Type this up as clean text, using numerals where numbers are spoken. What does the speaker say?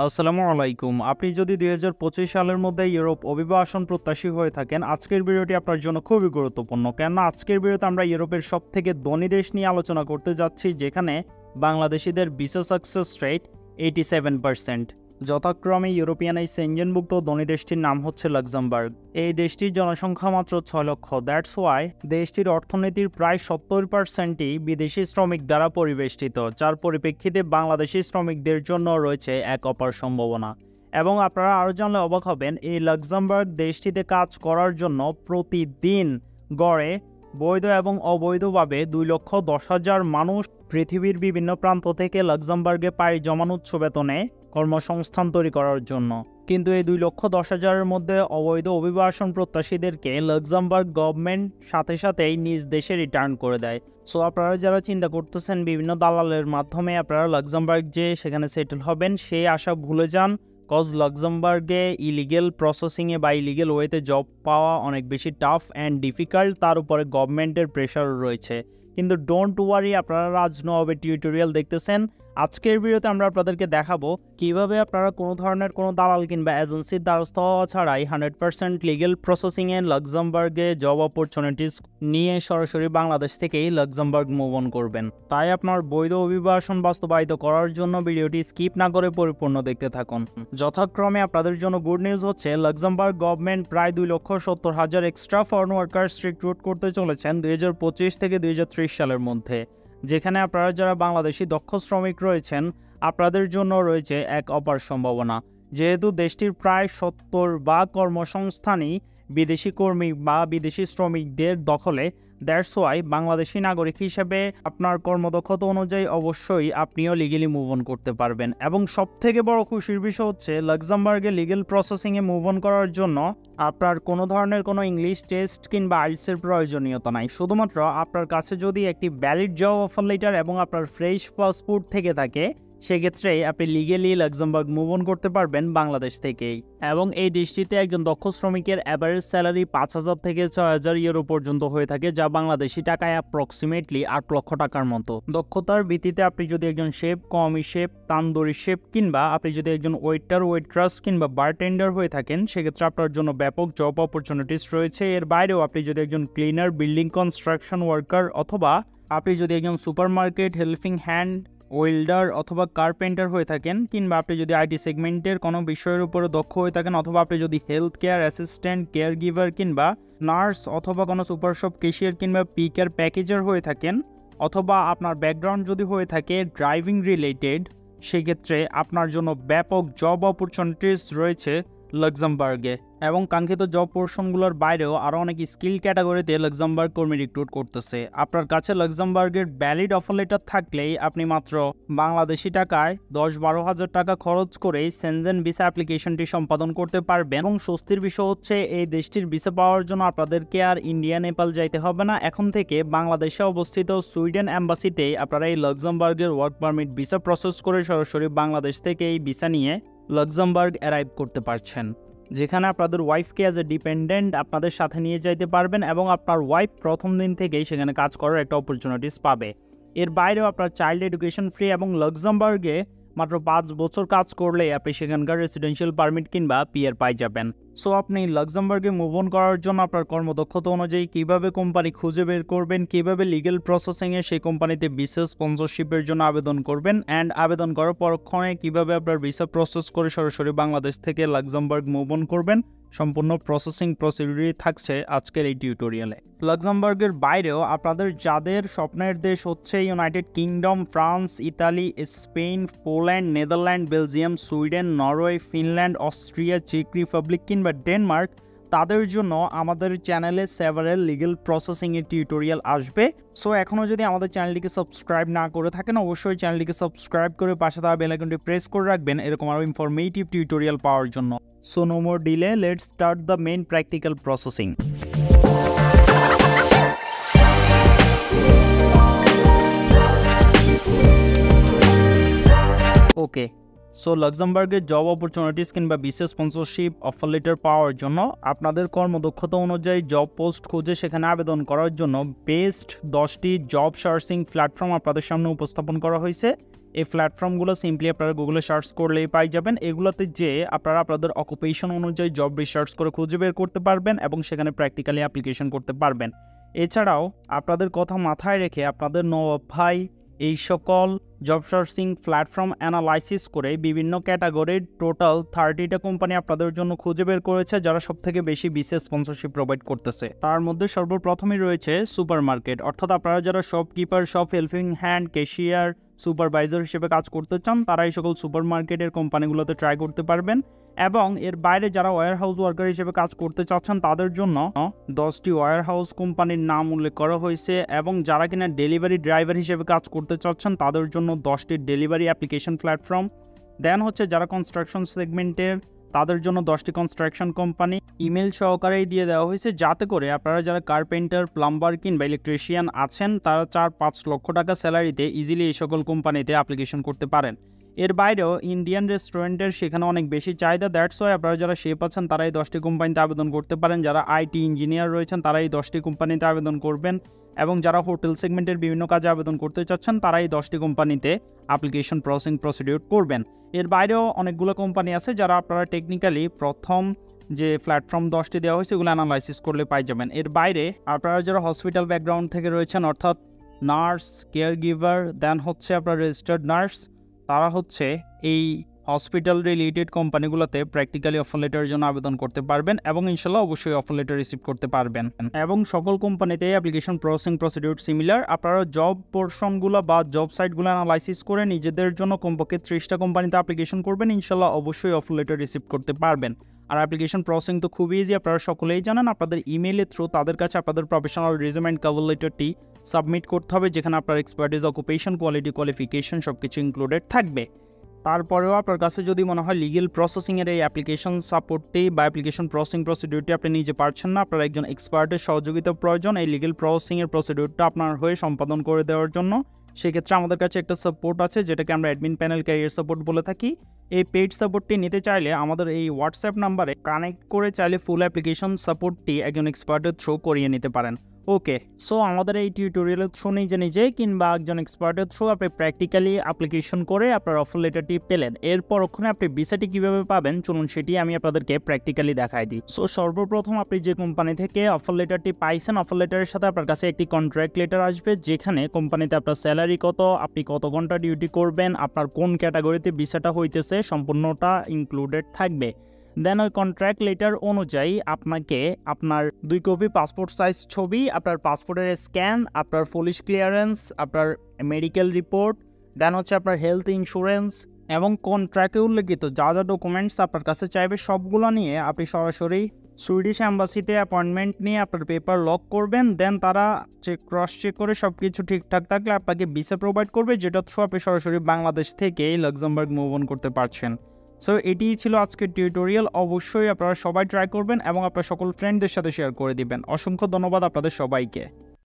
আসসালামু আলাইকুম। আপনি যদি ২০২৫ সালের মধ্যে ইউরোপ অভিবাসন প্রত্যাশী হয়ে থাকেন, আজকের ভিডিওটি আপনার জন্য খুবই গুরুত্বপূর্ণ। কেননা আজকের ভিডিওতে আমরা ইউরোপের সবথেকে ধনী দেশ নিয়ে আলোচনা করতে যাচ্ছি, যেখানে বাংলাদেশিদের ভিসা সাকসেস রেট 87%। যথাক্রমে ইউরোপিয়ান এই সেনজেনভুক্ত ধনী দেশটির নাম হচ্ছে লাক্সেমবার্গ। এই দেশটির জনসংখ্যা মাত্র ৬ লক্ষ। দ্যাটস ওয়াই দেশটির অর্থনীতির প্রায় ৭০%ই বিদেশি শ্রমিক দ্বারা পরিবেষ্টিত, যার পরিপ্রেক্ষিতে বাংলাদেশি শ্রমিকদের জন্য রয়েছে এক অপার সম্ভাবনা। এবং আপনারা আরও জানলে অবাক হবেন, এই লাক্সেমবার্গ দেশটিতে কাজ করার জন্য প্রতিদিন গড়ে বৈধ এবং অবৈধভাবে ২,১০,০০০ মানুষ পৃথিবীর বিভিন্ন প্রান্ত থেকে লাক্সেমবার্গে পাড়ি জমান উচ্চ বেতনে কর্মসংস্থান তৈরি করার জন্য। কিন্তু এই ২,১০,০০০-এর মধ্যে অবৈধ অভিবাসন প্রত্যাশীদেরকে লাক্সেমবার্গ গভর্নমেন্ট সাথে সাথেই নিজ দেশে রিটার্ন করে দেয়। সো আপনারা যারা চিন্তা করতেছেন বিভিন্ন দালালের মাধ্যমে আপনারা লাক্সেমবার্গ যে সেখানে সেটেল হবেন, সেই আশা ভুলে যান। কজ লাক্সেমবার্গে ইলিগেল প্রসেসিংয়ে বা ইলিগেল ওয়েতে জব পাওয়া অনেক বেশি টাফ অ্যান্ড ডিফিকাল্ট, তার উপরে গভর্নমেন্টের প্রেশারও রয়েছে। কিন্তু ডোন্ট ওয়ারি, আপনারা রাজনবে টিউটোরিয়াল দেখতেছেন। আজকের ভিডিওতে আমরা আপনাদেরকে দেখাবো কিভাবে আপনারা কোনো ধরনের কোনো দালাল কিংবা এজেন্সির দ্বারস্থ হওয়া ছাড়াই 100% লিগেল প্রসেসিংয়ে লাক্সেমবার্গে জব অপরচুনিটিস নিয়ে সরাসরি বাংলাদেশ থেকেই লাক্সেমবার্গ মুভ অন করবেন। তাই আপনার বৈধ অভিবাসন বাস্তবায়িত করার জন্য ভিডিওটি স্কিপ না করে পরিপূর্ণ দেখতে থাকুন। যথাক্রমে আপনাদের জন্য গুড নিউজ হচ্ছে, লাক্সেমবার্গ গভর্নমেন্ট প্রায় 2,70,000 এক্সট্রা ফরেন ওয়ার্কার্স রিক্রুট করতে চলেছেন 2025 থেকে 2030 সালের মধ্যে, যেখানে আপনারা যারা বাংলাদেশি দক্ষ শ্রমিক রয়েছেন আপনাদের জন্য রয়েছে এক অপার সম্ভাবনা। যেহেতু দেশটির প্রায় 70 কর্মসংস্থানই বিদেশি কর্মী বা বিদেশি শ্রমিকদের দখলে, দ্যাটস ওয়াই বাংলাদেশি নাগরিক হিসেবে আপনার কর্মদক্ষতা অনুযায়ী অবশ্যই আপনিও লিগেলি মুভ অন করতে পারবেন। এবং সবথেকে বড় খুশির বিষয় হচ্ছে, লাক্সেমবার্গে লিগেল প্রসেসিংয়ে মুভ অন করার জন্য আপনার কোনো ধরনের কোনো ইংলিশ টেস্ট কিংবা আইএলটিএসের প্রয়োজনীয়তা নাই। শুধুমাত্র আপনার কাছে যদি একটি ভ্যালিড জব অফার লেটার এবং আপনার ফ্রেশ পাসপোর্ট থেকে থাকে, সেক্ষেত্রে আপনি লিগেলি লাক্সেমবার্গ মুভ অন করতে পারবেন বাংলাদেশ থেকেই। এবং এই দেশটিতে একজন দক্ষ শ্রমিকের অ্যাভারেজ স্যালারি 5,000 থেকে 6,000 ইউরো পর্যন্ত হয়ে থাকে, যা বাংলাদেশি টাকায় অ্যাপ্রক্সিমেটলি 8 লক্ষ টাকার মতো। দক্ষতার ভিত্তিতে আপনি যদি একজন শেফ, কমি শেফ, তান্দুরি শেফ কিংবা আপনি যদি একজন ওয়েটার, ওয়েট্রাস কিংবা বারটেন্ডার হয়ে থাকেন, সেক্ষেত্রে আপনার জন্য ব্যাপক জব অপরচুনিটিস রয়েছে। এর বাইরেও আপনি যদি একজন ক্লিনার, বিল্ডিং কনস্ট্রাকশন ওয়ার্কার অথবা আপনি যদি একজন সুপারমার্কেট হেল্পিং হ্যান্ড, ওয়েল্ডার অথবা কার্পেন্টার হয়ে থাকেন, কিংবা আপনি যদি আইটি সেগমেন্টের কোনো বিষয়ের উপরে দক্ষ হয়ে থাকেন, অথবা আপনি যদি health care assistant, care giver কিংবা নার্স অথবা কোনো সুপার শপ কেশিয়ার কিংবা পিকার প্যাকেজার হয়ে থাকেন, অথবা আপনার ব্যাকগ্রাউন্ড যদি হয়ে থাকে ড্রাইভিং রিলেটেড, সেক্ষেত্রে আপনার জন্য ব্যাপক জব অপরচুনিটিস রয়েছে লাক্সেমবার্গে। এবং কাঙ্ক্ষিত জব পোর্শনগুলোর বাইরেও আরও অনেক স্কিল ক্যাটাগরিতে লাক্সেমবার্গ কর্মী রিক্রুট করতেছে। আপনার কাছে লাক্সেমবার্গের ভ্যালিড অফার লেটার থাকলেই আপনি মাত্র বাংলাদেশি টাকায় 10-12 হাজার টাকা খরচ করেই সেনজেন ভিসা অ্যাপ্লিকেশনটি সম্পাদন করতে পারবেন। এবং স্বস্তির বিষয় হচ্ছে, এই দেশটির ভিসা পাওয়ার জন্য আপনাদেরকে আর ইন্ডিয়া, নেপাল যাইতে হবে না। এখন থেকে বাংলাদেশে অবস্থিত সুইডেন অ্যাম্বাসিতেই আপনারা এই লাক্সেমবার্গের ওয়ার্ক পারমিট ভিসা প্রসেস করে সরাসরি বাংলাদেশ থেকে এই ভিসা নিয়ে লাক্সেমবার্গ অ্যারাইভ করতে পারছেন, যেখানে আপনাদের ওয়াইফকে অ্যাজ এ ডিপেন্ডেন্ট আপনাদের সাথে নিয়ে যাইতে পারবেন এবং আপনার ওয়াইফ প্রথম দিন থেকেই সেখানে কাজ করার একটা অপরচুনিটিস পাবে। এর বাইরেও আপনার চাইল্ড এডুকেশন ফ্রি এবং লাক্সেমবার্গে মাত্র 5 বছর কাজ করলে আপনি সেখানকার রেসিডেন্সিয়াল পারমিট কিংবা পিআর পাই যাবেন। সো আপনি লাক্সেমবার্গে মুভ অন করার জন্য আপনার কর্মদক্ষতা অনুযায়ী কীভাবে কোম্পানি খুঁজে বের করবেন, কীভাবে লিগেল প্রসেসিংয়ে সেই কোম্পানিতে ভিসা স্পন্সরশিপের জন্য আবেদন করবেন, অ্যান্ড আবেদন করার পরক্ষণে কীভাবে আপনার ভিসা প্রসেস করে সরাসরি বাংলাদেশ থেকে লাক্সেমবার্গ মুভ অন করবেন, সম্পূর্ণ প্রসেসিং প্রসিডিউরই থাকছে আজকের এই টিউটোরিয়ালে। লাক্সেমবার্গের বাইরেও আপনাদের যাদের স্বপ্নের দেশ হচ্ছে United Kingdom, France, Italy, Spain, Poland, Netherland, Belgium, Sweden, Norway, Finland, Austria, চেক রিপাবলিক কিংবা ডেনমার্ক, তাদের জন্য আমাদের চ্যানেলে সেভারেল লিগেল প্রসেসিংয়ের টিউটোরিয়াল আসবে। সো এখনও যদি আমাদের চ্যানেলটিকে সাবস্ক্রাইব না করে থাকেন, অবশ্যই চ্যানেলটিকে সাবস্ক্রাইব করে পাশে থাকা বেল আইকনটি প্রেস করে রাখবেন এরকম আরও ইনফরমেটিভ টিউটোরিয়াল পাওয়ার জন্য। So no more delay, let's start the main practical processing. Okay, so লাক্সেমবার্গের জব অপরচুনিটিস কিংবা ভিসা স্পন্সরশিপ অফার লেটার পাওয়ার জন্য আপনাদের কর্মদক্ষতা অনুযায়ী জব পোস্ট খুঁজে সেখানে আবেদন করার জন্য বেস্ট 10টি জব সার্চিং প্ল্যাটফর্ম আপনাদের সামনে উপস্থাপন করা হয়েছে। এই প্ল্যাটফর্মগুলো সিম্পলি আপনারা গুগলে সার্চ করলেই পাই যাবেন। এগুলোতে যে আপনারা আপনাদের অকুপেশন অনুযায়ী জব রিসার্চ করে খুঁজে বের করতে পারবেন এবং সেখানে প্র্যাকটিক্যালি অ্যাপ্লিকেশন করতে পারবেন। এছাড়াও আপনাদের কথা মাথায় রেখে আপনাদের নবাব ভাই এই সকল জব সার্চিং প্ল্যাটফর্ম অ্যানালাইসিস করে বিভিন্ন ক্যাটাগরির টোটাল 30টা কোম্পানি আপনাদের জন্য খুঁজে বের করেছে যারা সবথেকে বেশি বিসিএস স্পন্সরশিপ প্রোভাইড করতেছে। তার মধ্যে সর্বপ্রথমেই রয়েছে সুপার মার্কেট, অর্থাৎ আপনারা যারা shopkeeper, shop helping hand, cashier, supervisor হিসেবে কাজ করতে চান তারা এই সকল সুপার মার্কেটের কোম্পানিগুলোতে ট্রাই করতে পারবেন। এবং এর বাইরে যারা ওয়্যার হাউস ওয়ার্কার হিসেবে কাজ করতে চাচ্ছেন তাদের জন্য 10টি ওয়্যার হাউস কোম্পানির নাম উল্লেখ করা হয়েছে এবং যারা কিনা ডেলিভারি ড্রাইভার হিসেবে কাজ করতে চাচ্ছেন তাদের জন্য 10টি ডেলিভারি অ্যাপ্লিকেশন প্ল্যাটফর্ম। দেন হচ্ছে যারা কনস্ট্রাকশন সেগমেন্টের তাদের জন্য 10টি কনস্ট্রাকশন কোম্পানি ইমেল সহকারেই দিয়ে দেওয়া হয়েছে, যাতে করে আপনারা যারা কার্পেন্টার, প্লাম্বার কিংবা ইলেকট্রিশিয়ান আছেন তারা 4-5 লক্ষ টাকা স্যালারিতে ইজিলি এই সকল কোম্পানিতে অ্যাপ্লিকেশন করতে পারেন। এর বাইরেও ইন্ডিয়ান রেস্টুরেন্টের সেখানে অনেক বেশি চাহিদা, দ্যাটস ওয়াই আপনারা যারা শেফ আছেন তারা এই 10টি কোম্পানিতে আবেদন করতে পারেন। যারা আইটি ইঞ্জিনিয়ার রয়েছেন তারা এই 10টি কোম্পানিতে আবেদন করবেন এবং যারা হোটেল সেগমেন্টের বিভিন্ন কাজে আবেদন করতে চাচ্ছেন তারা এই 10টি কোম্পানিতে অ্যাপ্লিকেশন প্রসেসিং প্রসিডিউর করবেন। এর বাইরেও অনেকগুলো কোম্পানি আছে যারা আপনারা টেকনিক্যালি প্রথম যে প্ল্যাটফর্ম 10টি দেওয়া হয়েছে এগুলো অ্যানালাইসিস করলে পাই যাবেন। এর বাইরে আপনারা যারা হসপিটাল ব্যাকগ্রাউন্ড থেকে রয়েছেন অর্থাৎ নার্স, কেয়ার গিভার, দেন হচ্ছে আপনার রেজিস্টার্ড নার্স, তারা হচ্ছে এই হসপিটাল রিলেটেড কোম্পানিগুলোতে প্র্যাকটিক্যালি অফার লেটারের জন্য আবেদন করতে পারবেন এবং ইনশাল্লাহ অবশ্যই অফার লেটার রিসিভ করতে পারবেন। এবং সকল কোম্পানিতে অ্যাপ্লিকেশন প্রসেসিং প্রসিডিউর সিমিলার। আপনারা জব পোর্শনগুলো বা জব সাইটগুলো অ্যানালাইসিস করে নিজেদের জন্য কমপক্ষে 30টা কোম্পানিতে অ্যাপ্লিকেশন করবেন, ইনশাল্লাহ অবশ্যই অফার লেটার রিসিভ করতে পারবেন। আর অ্যাপ্লিকেশন প্রসেসিং তো খুবই ইজি, আপনারা সকলেই জানেন। আপনাদের ইমেইলের থ্রু তাদের কাছে আপনাদের প্রফেশনাল রিজিউম অ্যান্ড কভার লেটারটি সাবমিট করতে হবে, যেখানে আপনার এক্সপার্টিস, অকুপেশন, কোয়ালিটি, কোয়ালিফিকেশন সব কিছু ইনক্লুডেড থাকবে। তারপরেও আপনার কাছে যদি মনে হয় লিগেল প্রসেসিংয়ের এই অ্যাপ্লিকেশন সাপোর্টটি বা অ্যাপ্লিকেশন প্রসেসিং প্রসিডিউরটি আপনি নিজে পারছেন না, আপনার একজন এক্সপার্টের সহযোগিতা প্রয়োজন এই লিগেল প্রসেসিংয়ের প্রসিডিউরটা আপনার হয়ে সম্পাদন করে দেওয়ার জন্য, সেক্ষেত্রে আমাদের কাছে একটা সাপোর্ট আছে যেটাকে আমরা অ্যাডমিন প্যানেল ক্যারিয়ার সাপোর্ট বলে থাকি। এই পেইড সাপোর্টটি নিতে চাইলে আমাদের এই হোয়াটসঅ্যাপ নাম্বারে কানেক্ট করে চাইলে ফুল অ্যাপ্লিকেশন সাপোর্টটি একজন এক্সপার্টের থ্রু করিয়ে নিতে পারেন। ওকে, সো আমাদের এই টিউটোরিয়ালের থ্রু নিজে কিংবা একজন এক্সপার্টের থ্রু আপনি প্র্যাকটিক্যালি অ্যাপ্লিকেশন করে আপনার অফার লেটারটি পেলেন। এরপর ওখানে আপনি ভিসাটি কীভাবে পাবেন চলুন সেটি আমি আপনাদেরকে প্র্যাকটিক্যালি দেখাই দিই। সো সর্বপ্রথম আপনি যে কোম্পানি থেকে অফার লেটারটি পাইছেন, অফার লেটারের সাথে আপনার কাছে একটি কন্ট্রাক্ট লেটার আসবে, যেখানে কোম্পানিতে আপনার স্যালারি কত, আপনি কত ঘন্টা ডিউটি করবেন, আপনার কোন ক্যাটাগরিতে ভিসাটা হইতেছে সম্পূর্ণটা ইনক্লুডেড থাকবে। দেন ওই কন্ট্রাক্ট লেটার অনুযায়ী আপনাকে আপনার 2 কপি পাসপোর্ট সাইজ ছবি, আপনার পাসপোর্টের স্ক্যান, আপনার পুলিশ ক্লিয়ারেন্স, আপনার মেডিকেল রিপোর্ট, দেন হচ্ছে আপনার হেলথ ইন্স্যুরেন্স এবং কন্ট্রাক্টে উল্লেখিত যা যা ডকুমেন্টস আপনার কাছে চাইবে সবগুলো নিয়ে আপনি সরাসরি সুইডিশ অ্যাম্বাসিতে অ্যাপয়েন্টমেন্ট নিয়ে আপনার পেপার লক করবেন। দেন তারা ক্রস চেক করে সব কিছু ঠিকঠাক থাকলে আপনাকে ভিসা প্রোভাইড করবে, যেটা থ্রু আপনি সরাসরি বাংলাদেশ থেকে লাক্সেমবার্গ মুভ অন করতে পারছেন। সো এটিই ছিল আজকের টিউটোরিয়াল। অবশ্যই আপনারা সবাই ট্রাই করবেন এবং আপনার সকল ফ্রেন্ডদের সাথে শেয়ার করে দিবেন। অসংখ্য ধন্যবাদ আপনাদের সবাইকে।